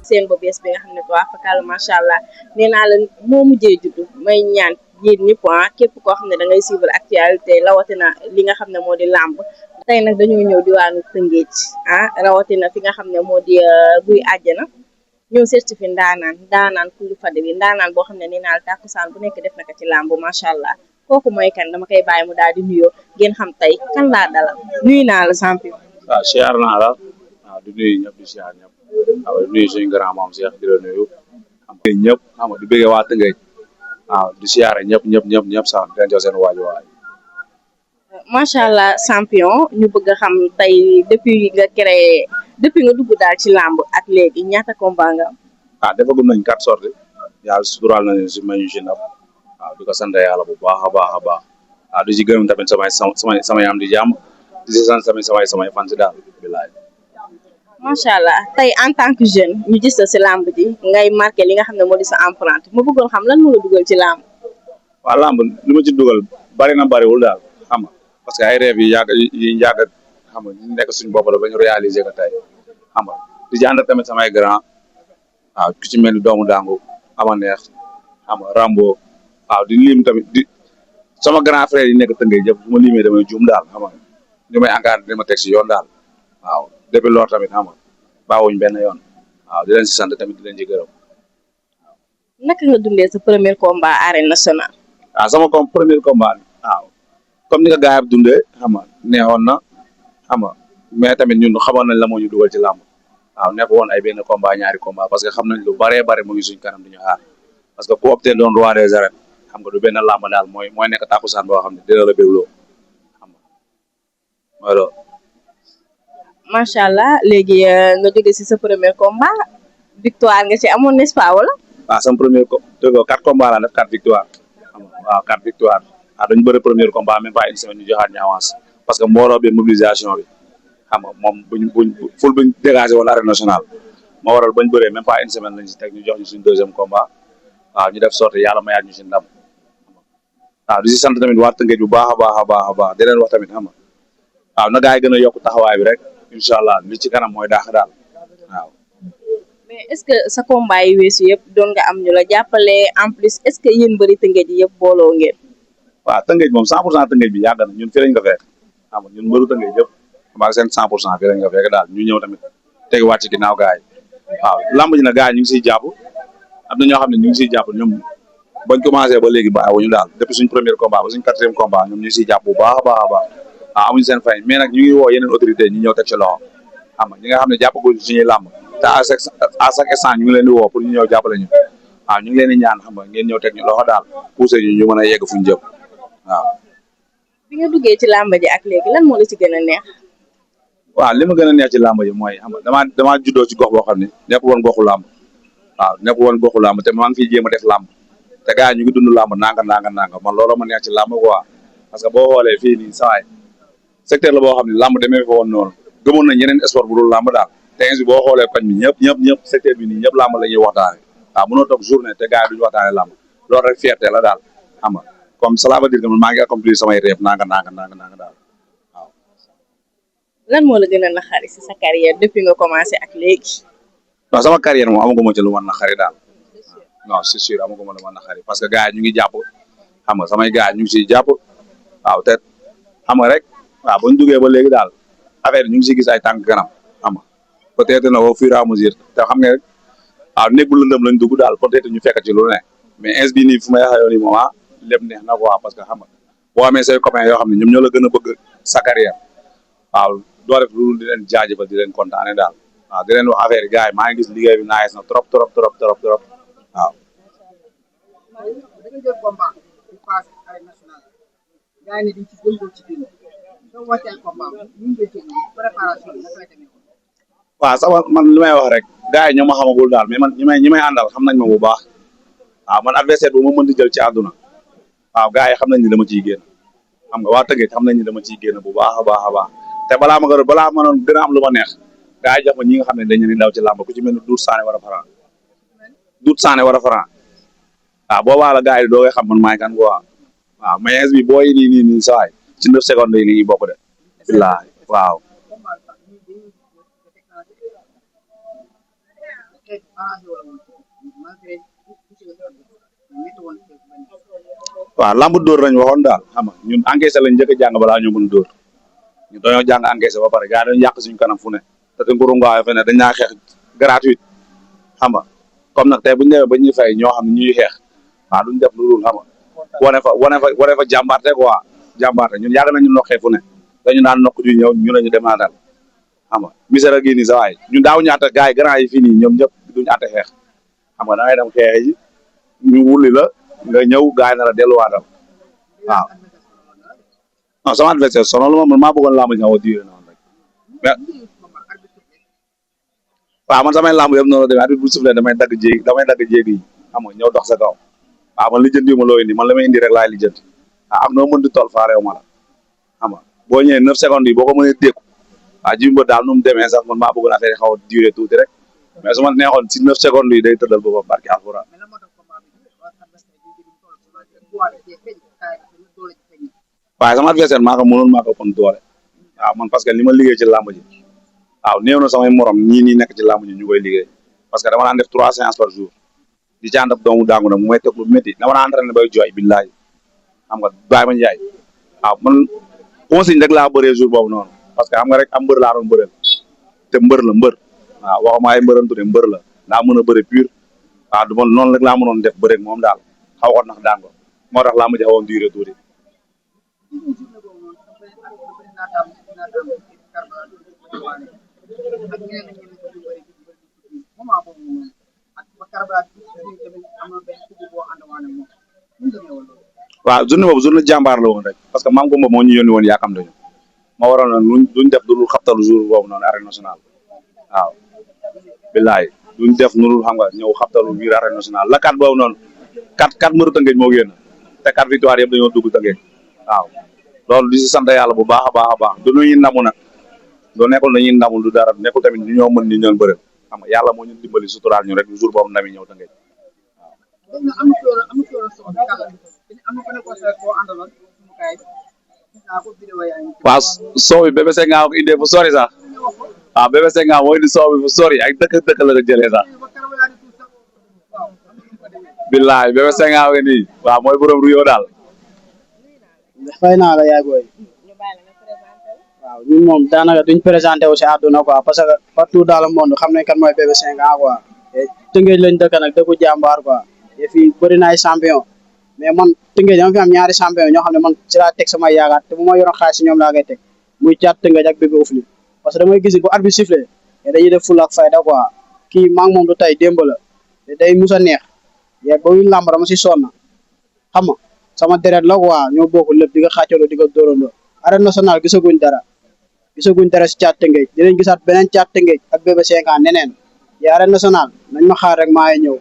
seen ba bees bi nga xam ne waa fakal macha allah nee naa la moo mujjee juddu may ñaan yéen ñëpp képp koo xam ne da ngay suivre actualité rawatina li nga xam ne moo di làmb tey nag dañoo ñëw diwaanu Tëngéej rawatina fi nga xam ne moo di guy àjjana ñëw certifié ndaanaan kullu fade bi ndaanaan boo xam ne nee naa la tàkkusaan bu nekk def na ko ci làmb macha allah kooku mooy kan dama koy bàyyi mu daal di nuyoo ngeen xam tey kan laa dalal nuyu naa la champion. waaw siyaar naa la waaw di nuyu ñëpp di siyaar ñëpp waaw di nuyu suñu grand maam Cheikh di la nuyu xam nga ñëpp xam nga di bëggee waa Tëngéej waaw di siyaare ñëpp sax di leen jox seen waajuwaay. macha allah champion ñu bëgg a xam tey depuis nga dugg daal ci làmb ak léegi ñaata combat nga am. Defagum nañ 4 sorties yàlla suturaal nañu si may ñu si ndam waaw di ko sant yàlla bu baax a baax a baax waaw di si gërëm tamit samay am di jàmm di si sant tamit samay fan si daal bilaay. macha allah tey en tant que jeune ñu gis la si làmb ji ngay marqué li nga xam ne moo di sa empreinte ma bëggoon xam lan moo la dugal ci làmb. waaw làmb li ma ci dugal bari na bariwul daal xam nga parce que ay rêve yi yàgg xam nga ñu nekk suñu bopp la ba ñu réaliser ko tey xam nga di ci ànd tamit samay grand waaw ku ci mel ni doomu daangu ama neex xam nga Rambo waaw di lim tamit di sama grand frère yi nekk Tëngéej yëpp bu ma limee damay juum daal xam nga ñu may encadré di ma teg si yoon daal waaw depuis loolu tamit xam nga baawuñ benn yoon waaw di leen si sant tamit di leen ci gërëm. naka nga dundee sa premier combat arène nationale. sama premier combat waaw comme ni ko gars yi dundee xam nga neexoon na xam nga mais tamit ñun xamoon nañ la moo ñu dugal ci làmb waaw nekk woon ay benn combat ñaari combat parce que xam nañ lu baree bare mu ngi suñ kanam di ñu xaar parce que ku opté doon roi des arènes xam nga du benn làmb daal mooy nekk tàkkusaan boo xam ne dina la bégloo xam nga mooy loolu. macha allah léegi nga jóge si sa premier combat victoire nga ci amoon n'est-ce pas wala. waaw sama premier 4 combats la def 4 victoire xam nga waaw 4 victoire dañu bëri premier combat même pas une semaine ñu joxaat ñu avance parce que mbooloo bi mobilisation bi xam nga moom buñ dégagé woon arène nationale moo waral bañ bëree même pas une semaine lañ si teg ñu jox ñu suñu deuxième combat waaw ñu def sorte yàlla mayaat ñu si ndam waaw di si sant tamit waa Tëngéej bu baax a baax di leen wax tamit xam nga waaw na gaa yi gën a yokk taxawaay bi rek incha allah li ci kanam mooy daax daal waaw. mais est-ce que sa combat yi weesu yëpp doon nga am ñu la jàppale en plus est-ce que yéen bëri Tëngéej yi yëpp booloo ngeen. waaw Tëngéej moom 100% Tëngéej bi yàgg na ñun fi lañ ko fekk xam nga ñun mbëru Tëngéej yëpp xam nga seen 100% fi lañ ko fekk daal ñu ñëw tamit tegiwaat ci ginnaaw gaa yi waaw lamb ji nag gaa yi ñu ngi siy jàpp am na ñoo xam ne ñu ngi siy jàpp ñoom bañ commencé ba léegi bàyyiwuñu daal depuis suñ premier combat ba suñ 4e combat ñoom ñu ngi siy jàpp bu baax a baax a baax waaw amuñu seen fay mais nag ñu ngi woo yeneen autorité ñi ñëw teg ci loxo xam nga ñi nga xam ne jàppagul suñuy lamb te à chaque instant ñu ngi leen di woo pour ñu ñëw jàppale ñu waaw ñu ngi leen di ñaan xam nga ngeen ñëw teg ñu loxo daal poussé ñu mën a yegg fuñu jëm waaw. bi nga duggee ci làmb ji ak léegi lan moo la ci gën a neex. waaw li ma gën a neex ci làmb ji mooy xam nga damaa juddoo ci gox boo xam ne nekk woon goxu làmb waaw nekk woon goxu làmb te maa ngi fiy jéem a def làmb te gars yi ñu ngi dund làmb nanga man looloo ma neex ci làmb quoi parce que boo xoolee fii nii sawaay secteur la boo xam ne làmb demee fa woon noonu gëmoon nañ yeneen sport bu dul làmb daal te bi boo xoolee koñ bi ñëpp secteur bi nii ñëpp làmb la ñuy waxtaane waaw mënoo toog journée te gars yi duñu waxtaane làmb loolu rek fierté la daal xam nga comme cela veut dire que man maa ngi accomplir samay rêve nanga daal waaw. lan moo la gën a naxari si sa carrière depuis nga commencé ak léegi. non sama carrière moom amaguma ci lu ma naxari daal non c'est sûr amaguma lu ma naxari parce que gars yi ñu ngi jàpp xam nga samay gars ñu ngi siy jàpp waaw te xam nga rek waaw buñ duggee ba léegi daal affaire yi ñu ngi siy gis ay tànk kanam xam nga peut-être na au fur et à mesure te xam nga rek waaw néeg bu lëndëm lañ dugg daal peut-être ñu fekk ci lu ne mais ins bi nii fu may waxee nii moom lépp neex na quoi parce que xam nga boo amee say copains yoo xam ne ñoom ñoo la gën a bëgg sa carrière waaw doo def lu di leen jaajëfal di leen kontaane daal waaw di leen wax affaire yi gars yi maa ngi gis liggéey bi nice na trop waaw. waaw sama man li may wax rek gars yi ñoo ma xamagul daal mais man ñi may àndal xam nañ ma bu baax waaw man adversaire bu ma mën di jël ci àdduna waaw gars yi xam nañ ni dama ciy génn xam nga waa Tëngéej xam nañ ni dama ciy génn bu baax a baax te balaa ma doon gën a am lu ma neex gars yi jox ma ñi nga xam ne dañu daw ci làmb ku ci mel ni Doudou Sané war a Franc waaw boobaa la gars yi doo koy xam man maay kan quoi waaw mais bi booy nii sawaay ci 9 secondes yi ni ñuy bokk de billaahi waaw waaw lamb dóor lañ waxoon daal xam nga ñun encaissé lañ njëkk a jàng balaa ñu mën a dóor ñu dañoo jàng encaissé ba pare gars yi dañu yàq suñu kanam fu ne te nguru ngaawe fe ne dañ naa xeex gratuite xam nga comme nag tey bu ñu demee ba ñuy fay ñoo xam ne ñuy xeex waaw duñ def lu dul xam nga wane fa jàmbaarte quoi jàmbaarte ñun yàgg nañu noqee fu ne dañu naan nokk di ñëw ñu nañu demaatal xam nga misara gii nii sa waay ñun daaw ñu atte gars yi grand yi fii nii ñoom ñëpp duñu atte xeex xam nga da ngay dem xeex yi ñu wulli la nga ñëw gars yi na la delluwaatal waaw non sama adversaire sonal ma man maa bëggoon làmb ji xaw a diire noonu rek mais waaw man samay làmb yëpp noonu la demee arbitre bu soufflé damay dagg jéegi yi xam nga ñëw dox sa kaw waaw man lijjanti ma loo indi man la may indi rek laay lijjanti waaw ak noo mën di toll faareew ma la xam nga boo ñëwee 9 secondes yi boo ko mënee dékku waaw ji ba daal nu mu demee sax man maa bëggoon affaire yi xaw a duré tuuti rek mais su ma neexoon si 9 secondes yi day tëddal boppam barki alxuraan waaye sama adversaire maa ko mënoon maa ko ëppoon doole waaw man parce que li ma liggéey ci làmb ji waaw néew na samay morom ñii nii nekk ci làmb ji ñu koy liggéey parce que dama daan def 3 séances par jour di ci ànd ak doomu daangu nag mu may teg lu métti dama daan entraîné bay jooy billaay xam nga Baye Ma Ndiaye waaw man consigne rek laa bëree jour boobu noonu parce que xam nga rek am mbër laa doon bëreel te mbër la mbër waaw waxuma ay mbërantu ne mbër la daa mën a bëre pur waaw du ma noonu rek laa mënoon def bëreeg moom daal xaw ko nax daan ko moo tax laa ma xawoon duré tuuti waaw journée boobu journée jàmbaar la woon rek parce que maam Gomba moo ñu yónni woon yaakam dañu ma waroon na luñ def lu xabtalu jour boobu noonu arène nationale waaw billaay luñ def nurul xam nga ñëw xabtalu biir arène nationale la kat boobu noonu kat mbëru Tëngéej moo génn te 4 victoire yëpp dañoo dugg Tëngéej waaw loolu di si sant yàlla bu baax a baax du ñuy namu nag doo nekkul dañuy namu du dara nekkul tamit ñu ñoo mën ni ñoon bëre xam nga yàlla moo ñu dimbali suturaal ñu rek jour boobu ndami ñëw Tëngéej waaw soow bi bébé Senga ko indee fu sori sax waaw bébé Senga moo indi soow bi fu sori ay dëkk la ko jëlee sax billaay bébé Senga ko nii waaw mooy borom Rio daal fay naa la yaay booy waaw ñun moom daanaka duñ présenté wu si àdduna quoi parce que partout dans le monde xam nañ kan mooy bébé Senga quoi Tëngéej lañ dëkk nag dëkku jàmbaar quoi et fii bëri na ay champion mais man Tëngéej dama fi am ñaari champion ñoo xam ne man ci laa teg sama yaakaar te bu ma yoroon xaalis si ñoom laa koy teg muy Caat Tëngéej ak bébé Oufli parce que damay gis bu arbitre sifflé dañuy def fulla ak fayda quoi kii maa ngi moom du tey démb la te day mus a neex yee ba ñu làmb dama si sonn xam nga sama deret la quoi ñoo bokk lépp di ko xàccaloo di ko dóorandoo arène nationale gisaguñ dara si Caat Tëngéej dinañ gisaat beneen Caat Tëngéej ak bébé Senga neneen yee arène nationale nañ ma xaar rek maa ngi ñëw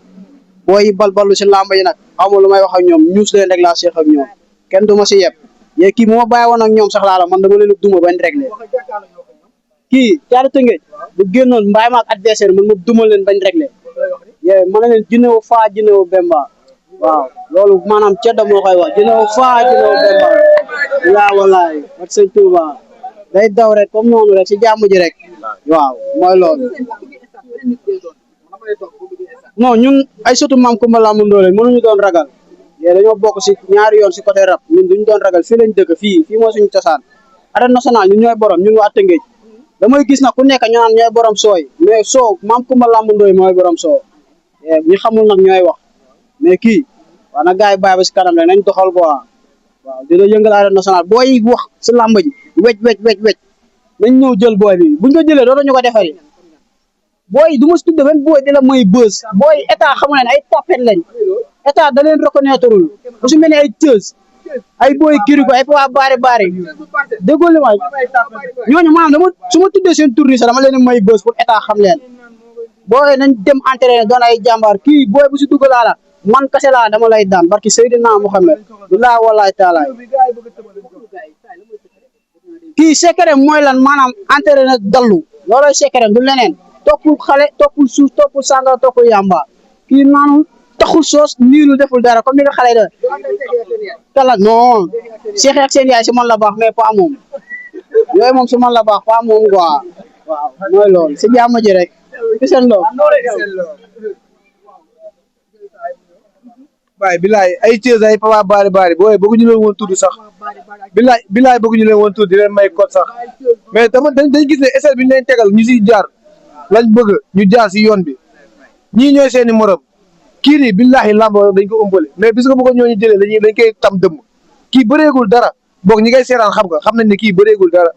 booy balbalu si làmb yi nag xamul lu may wax ak ñoom ñuus leen rek laa seex ak ñoom kenn du ma si yeb yee kii bu ma bàyyi woon ak ñoom sax laa la man dama leen duma bañ réglé kii Caat Tëngéej bu génnoon mbaay ma ak adversaire man ma duma leen bañ réglé yee ma ne leen jinewu faa jinewu bemba waaw loolu maanaam ceddo moo koy wax jinewu faa jinewu bemba laa walaay ak sëñ Touba day daw rek comme noonu rek si jàmm ji rek waaw mooy loolu non ñun ay sotu maam Kumba Lamb Ndoole mënuñu doon ragal yee dañoo bokk si ñaari yoon si côté rap ñun duñu doon ragal fii lañ dëkk fii moo suñu cosaan arène nationale ñun ñooy borom ñun waa Tëngéej damay gis nag ku nekk ñu naan ñooy borom sooy mais soo maam Kumba Lamb Ndoole mooy borom soo ñi xamul nag ñooy wax mais kii waa na gars yi bàyyi ba si kanam rek nañ doxal quoi waaw dina yëngal arène nationale booy wax si làmb ji wecc nañ ñëw jël booy bi buñ ko jëlee dootuñu ko defari booy du ma si tudd benn booy di la may bës booy état xamu ne ay tapet lañ état da leen reconnaître bu si mel ni ay Thiès ay booy kirigo ay waa baari déggoo li ma ñooñu maanaam dama su ma tuddee seen tournée sax dama leen may bës pour état xam leen booy nañ dem entraîné doon ay jàmbaar kii booy bu si dugg laa la man kase laa dama lay daan barki Seydina Muhammad billahi wallahi taala kii secret mooy lan maanaam entraîné dallu looloy secret du leneen toppul xale toppul suuf toppul sàngara toppul yamba kii naanu taxul soos niinu deful dara comme ni nga xale da kala non Cheikh ak seen yaay si man la baax mais pas moom yooyu moom si man la baax pas moom quoi waaw mooy loolu si jàmm ji rek seen loo waaye bilaay ay Thiès ay Papa Bari booy bëgguñu leen woon tudd sax bilaay bëgguñu leen woon tudd di leen may code sax mais dama dañ gis ne essai bi ñu leen tegal ñu siy jaar lañ bëgg ñu jaar si yoon bi ñii ñooy seeni morom kii nii billahi lamb dañ ko ëmbale mais bis nga bëgg ñooñu jëlee dañ koy tam dëmm kii bëreegul dara boog ñi ngay seeraan xam nañ ne kii bëreegul dara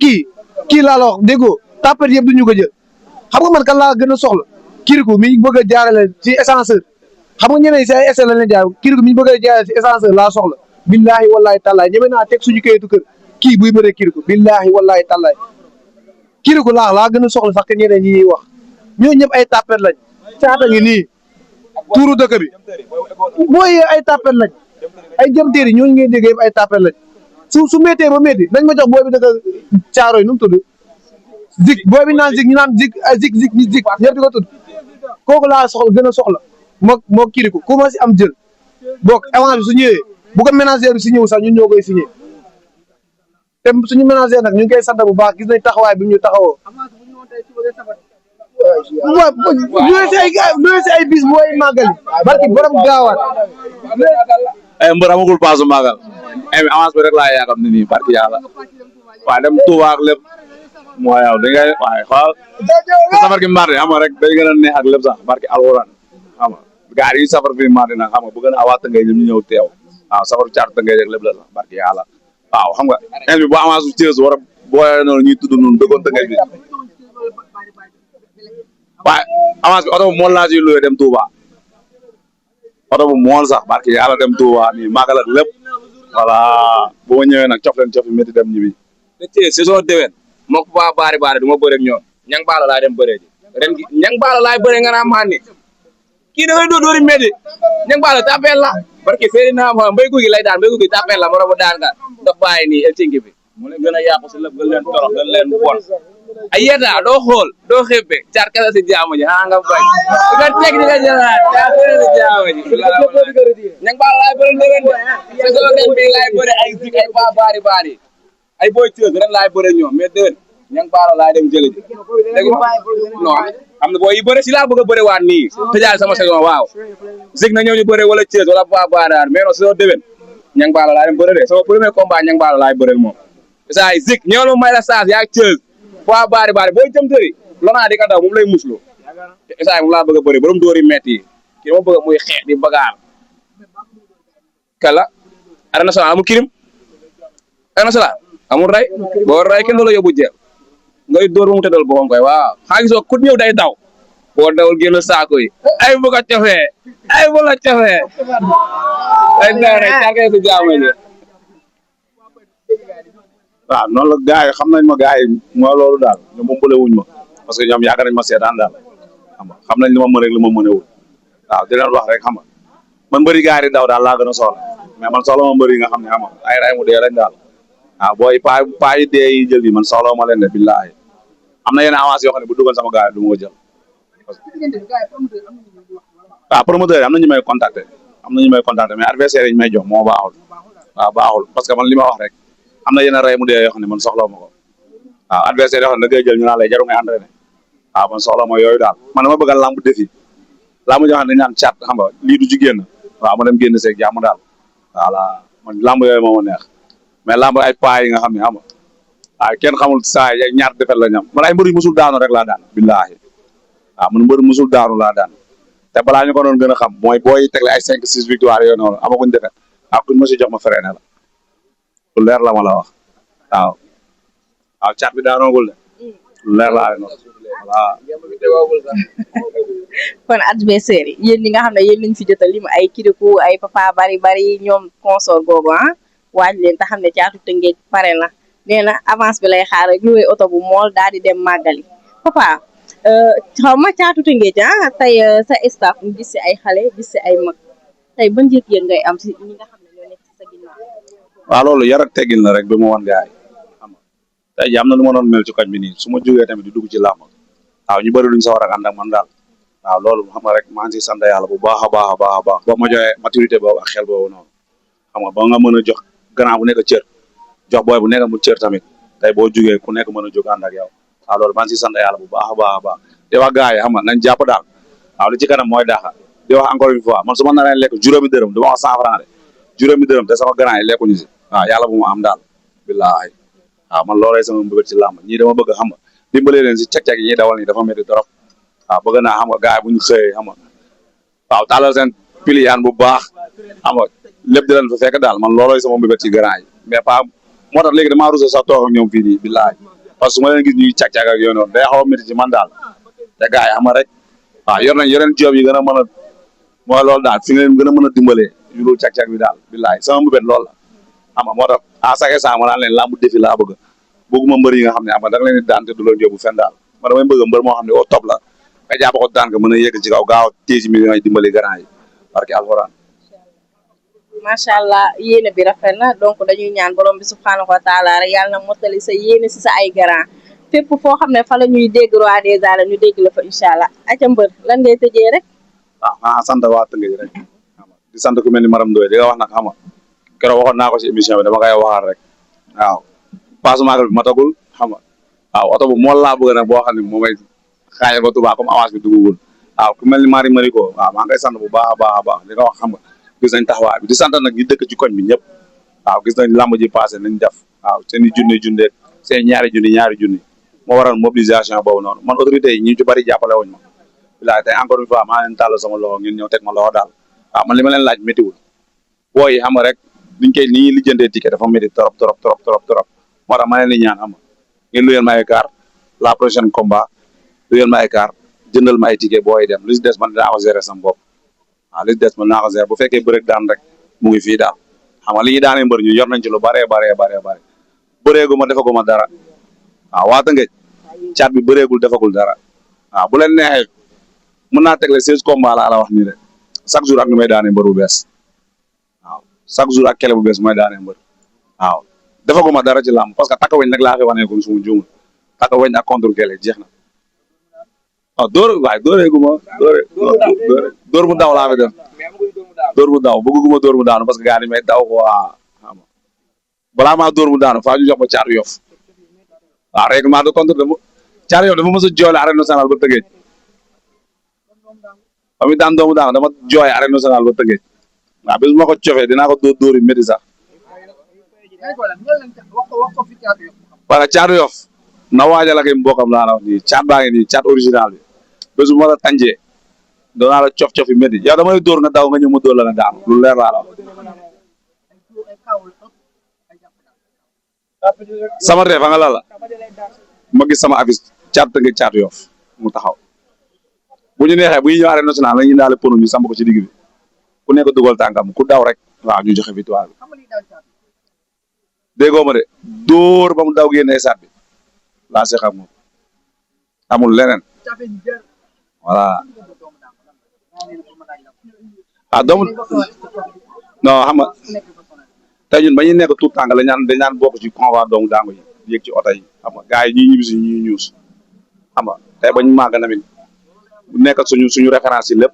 kii laa la wax déggoo tapet yëpp duñu ko jël xam nga man kan laa gën a soxla kiriku mi bëgg a jaarale ci ascenseur xam nga ñeneen si ay essai lañ leen jaar kiriku mi bëgg a jaarale ci ascenseur laa soxla billahi wallahi tallaay ñeme naa teg suñu kayitu kër kii buy bëree kiriku billahi wallahi tallaay kiriku laa gën a soxla sax que ñeneen ñi ñuy wax ñooñu ñëpp ay tapet lañ caata ngi nii tuuru dëkk bi booy ay tapet lañ ay jëmteeri ñooñu ngay dégg yëpp ay tapet lañ su méttee ba métti nañ ma jox booy bi dëkk caaro yi nu mu tudd zik booy bi naan zik ñu naan zik ñëpp di ko tudd kooku laa soxla gën a soxla moo kiriku ku ma si am jël boog avance bi su ñëwee bu ko ménagère bi si ñëw sax ñun ñoo koy signé te suñu ménagère nag ñu ngi koy sant bu baax gis nañ taxawaay bi ñu taxawoo waaw ñëwee si ay bis booy màggali barki borom gaawaat ay mbër amagul paasu màggal avance bi rek laa yaakaar ne nii barki yàlla waaye dem Touba ak lépp mooy yow da ngay waaye xool safar gi mardi xam nga rek day gën a neex ak lépp sax barki alxuraan xam nga gaar yi safar fi mardi nag xam nga bu gën a awaat ngay ñoom ñu ñëw teew waaw safar caatu tëngay rek lépp la sax barki yàlla waaw xam nga en bi bu avance bu Thiès war a booyee noonu ñuy tudd noonu dëggoon tëngay bi waaye avance bi oto bu mool laa ciy loué dem Touba oto bu mool sax barki yàlla dem Touba nii màggal ak lépp voilà bu ma ñëwee nag cof leen cof yi métti dem ñibbi te Thiès saison déwén moo ko Papa Bari du ma bëre ak ñoom ñang baalo laay dem bëree ji ren gi ñang baalo laay bëree nga naa maan ni kii da ngay dóori métti ñang baalo tapel la parce que seeni naa ma mbéy gu gi lay daan mbéy gu gi tapel la moromu daan nga ndox bàyyi nii el cingi bi mu leen gën a yàqu si lépp gën leen torox gën leen bon ay yedda doo xool doo xébbe caar kasa si jaamu ji nga bañ di nga teg di nga jëlaat caar kasa si jaamu ji ñang baalo laay bëre déwén de saison ren bi laay bëre ay zik ay Papa Bari ay boy Thiès ren laay bëre ñoom mais déwén ñang baalo laay dem jële ji léegi non am na booy yi bëre si laa bëgg a bëre waat nii tëjaal sama saison waaw zik na ñëw ñu bëre wala Thiès wala Papa Bari mais non saison déwén ñang baalo laay dem bëre de sama premier combat ñang baalo laay bëre moom saa yi zik ñëw la may la saas yaa Thiès Papa Bari booy jëm tëri lonaa di ka daw moom lay muslu te saa yi moom laa bëgg a bëre borom dóori metti yi kii ma bëgg muy xeex di bagaar kala arène nationale amul kirim arène nationale amul ray boo ray kenn doo la yóbbu jeex ngay dóor ba mu tëddal boppam koy waaw xaa gisoo ku ñëw day daw boo dawul génn saako yi ay bu ko cofee ay bu la cofee ay nare càkkee si jaamu ji waaw noonu la gars yi xam nañ ma gars yi mooy loolu daal ñoom moom bële wuñ ma parce que ñoom yaakaar nañ ma seetaan daal xam nañ li ma mën rek li ma mënewul waaw di leen wax rek xam nga man mbëri gars yi daw daal laa gën a soxla mais man soxla ma mbëri nga xam ne xam nga ay ray mu dee lañ daal waaw booy paa yi dee yi jël bi man soxla ma leen de billahi am na yenn avance yoo xam ne bu duggoon sama gars yi du ma ko jël waaw promoteur yi am na ñu may contacter mais adversaire yi ñu may jox moo baaxul waaw baaxul parce que man li ma wax rek am na yenn ray mu dee yoo xam ne man soxla ma ko waaw adversaire yoo xam ne da ngay jël ñu naan lay jaru ngay entraîné waaw man soxla ma yooyu daal man dama bëgg a lamb défi lamb joo xam ne dañ naan caat xam nga lii du ci génn waaw ma dem génn seeg jàmm daal voilà man lamb yooyu moo ma neex mais lamb ay paa yi nga xam ne xam nga waaw kenn xamul saa yi ñaar defet la ñam man ay mbër yu musul daanu rek laa daan billaahi waaw man mbër musul daanu laa daan te balaa ñu ko doon gën a xam mooy booy tegle ay 5-6 victoire yooyu noonu amaguñ defet waaw kuñ ma si jox ma freiné la lu leer la ma la wax waaw caat bi daanoogul de lu leer laa leen wax waaw kon adversaire yi yéen ñi nga xam ne yéen lañ fi jotal lim ay kiriku ay Papa Bari ñoom consort googu waaj leen te xam ne caatu Tëngéej pare na nee na avance bi lay xaar rek luwee oto bu mool daal di dem màggali papa xaw ma caatu Tëngéej tey sa staff ñu gis si ay xale gis si ay mag tey ban yëg-yëg ngay am si ñi nga xam ne ñoo nekk ci sa ginnaaw. waaw loolu yar ak teggin la rek bi ma wan gaay xam nga tey jii am na lu ma doon mel ci koñ bi nii su ma jógee tamit di dugg ci làmb waaw ñu bëri duñ sa war a ànd ak man daal waaw loolu xam nga rek maa ngi siy sant yàlla bu baax a baax a baax a baax boo ma joxee maturité boobu ak xel boobu noonu xam nga ba nga mën a jox grand bu nekk cër jox booy bu nekk mu cër tamit tey boo jugee ku nekk mën a jóg ànd ak yow waaw loolu man si sant yàlla bu baax a baax a baax di wax gars yi xam nga nañ jàpp daal waaw li ci kanam mooy daaxa di wax encore une fois man su ma naree lekk juróomi dërëm du ma wax 100 francs de juróomi dërëm te sama grand yi lekkuñu si waaw yàlla bu ma am daal billaahi waaw man loolay sama mbëbët ci làmb ñii dama bëgg xam nga dimbalee leen si cek-cek yi ñuy dawal nii dafa métti trop waaw bëgg naa xam nga gars yi bu ñu xëyee xam nga waaw tàllal seen piliyaan bu baax xam nga lépp di leen fa fekk daal man loolooy sama mbëbët ci grand yi mais pas moo tax léegi damaa rusa sax toog ak ñoom fii nii billaahi parce que su ma leen gis ñuy cag-cag ak yooyu noonu day xaw a métti ci man daal te gars yi xam nga rek waaw yor nañ yeneen job yi gën a mën a mooy loolu daal fi nga leen gën a mën a dimbalee yu dul cag-cag bi daal billaahi sama mbëbët loolu la xam nga moo tax à chaque instant ma naan leen làmb défi laa bëgg bëgguma mbër yi nga xam ne xam nga da nga leen di daan te du leen yóbbu fenn daal man damay bëgg mbër moo xam ne au top la nga jàpp ko daan nga mën a yegg ci kaw gaaw téye ci millions yi dimbali grand yi barke alxuraan macha allah yéene bi rafet na donc dañuy ñaan borom bi subhanahu wa taala rek yàlla na mottali sa yéene si sa ay grand fépp foo xam ne fa la ñuy dégg roi des arènes ñu dégg la fa incha allah aca mbër lan ngay tëjee rek waaw xanaa sant waa Tëngéej rek xam nga di sant ku mel ni Maram Ndoye di nga wax nag xam nga keroog waxoon naa ko si émission bi dama koy waxaat rek waaw passement bi matagul xam nga waaw oto bu mool laa bëgg nag boo xam ne moom may xaajal ba Touba comme avance bi dugugul waaw ku mel ni Mari Mariko waaw maa ngi koy sant bu baax a baax a baax di nga wax xam nga gis nañ taxawaay bi di sant nag ñi dëkk ci koñ bi ñëpp waaw gis nañ lamb ji passé nañ def waaw seen i junne seen ñaari junni moo waral mobilisation boobu noonu man autorité yi ñi ci bëri jàppale wuñ ma bilaay tey encore une fois maa leen tàll sama loxo ngeen ñëw teg ma loxo daal waaw man li ma leen laaj méttiwul booy yi xam nga rek liñ koy ni ñuy lijjantee ticket dafa métti trop moo tax ma leen di ñaan xam nga ngeen luyeel ma ay car la prochaine combat luyeel ma ay car jëndal ma ay ticket booy dem li si des man dinaa ko gérer sama bopp waaw li des mën naa ko gérer bu fekkee bëreeg daan rek mu ngi fii daal xam nga li ñuy daanee mbër ñu yor nañ ci lu bare bëreegu ma defaguma ma dara waaw waa Tëngéej caat bi bëreegul defagul dara waaw bu leen neexee mën naa tegle 16 combats laa la wax nii rek chaque jour ak nu may daanee mbër bu bees waaw chaque jour ak kele bu bees mooy daanee mbër waaw defaguma dara ci làmb parce que takka weñ nag laa fi waneekum suma juumul takka weñ ak contre kele jeex na waaw dóor mu daw laa fi def dóor mu daw bëgguma dóor mu daanu parce que gars yi may daw ko waa xam nga balaa maa dóor mu daanu faa ñu jox ma caatu yof waaw règlement de compte dama caatu yof dafa mos a jooyle arène nationale ba Tëngéej ba muy daan doomu daanu dama jooy arène nationale ba Tëngéej waaw bis bu ma ko cofee dinaa ko dóor yi métti sax parce que caatu yof na waajal ak mbokam laa la wax nii caat baa ngi nii caat original bi bés bu ma la tànjee doonaa la cof-cof yi métti yow damay dóor nga daw nga ñëw ma dóor la nga daanu lu leer laa la wax sama ree fa nga la ma gis sama affiche caat Tëngéej caatu Yoff mu taxaw bu ñu neexee bu ñu ñëw arène nationale la ñu daale pono ñu samp ko ci digg bi ku nekk dugal tànkam ku daw rek waaw ñu joxe victoire bi déggoo ma de dóor ba mu daw génne saat bi laa seq ak moom amul leneen voilà ah doomu non xam nga tey ñun ba ñuy nekk tout tànk la ñaan dañ naan bokk ci convoi doomu daango yi yéeg ci oto yi xam nga gars yi ñuy ñibbi si ñuy ñuus xam nga tey ba ñu màgg tamit bu nekk suñu référence yi lépp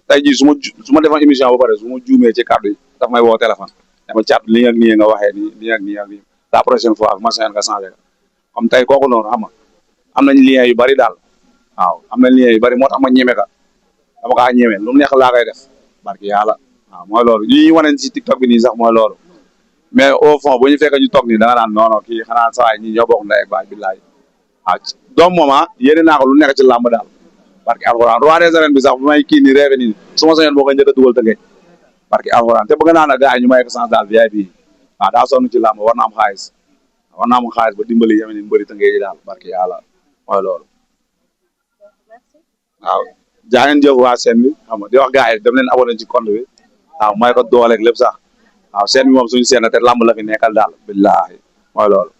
tey jii su ma defoon émission ba pare su ma juumee ci kàddu yi daf may woo téléphone dama caat li ak nii nga waxee nii ak nii la prochaine fois ak machine nga changé comme tey kooku noonu xam nga am nañ lien yu bari daal waaw am nañ lien yu bari moo tax ma ñeme ka dama kaa ñeme lu mu neex laa koy def barki yàlla waaw mooy loolu yi ñu wane ci TikTok bi nii sax mooy loolu mais au fond bu ñu fekk ñu toog nii da nga naan non non kii xanaa saa yi ñi ñoo bokk ndey ak baay billaay waaw doom moment yéene naa ko lu nekk ci làmb daal barki alxuraan roi des arènes bi sax bu may kii nii rêve nii su ma sañoon boo koy njëkk a dugal Tëngéej barki alxuraan te bëgg naa na gars yi ñu may ko chance daal VIP waaw daa sonn ci làmb war na am xaalis ba dimbali yéen mbëri Tëngéej yi daal barki yàlla mooy loolu waaw jaa ngeen jëf waa seen bi xam nga di wax gars yi dem leen abonné ci compte bi waaw may ko dooleeg lépp sax waaw seen bi moom suñu seen te làmb la fi nekkal daal billaahi mooy loolu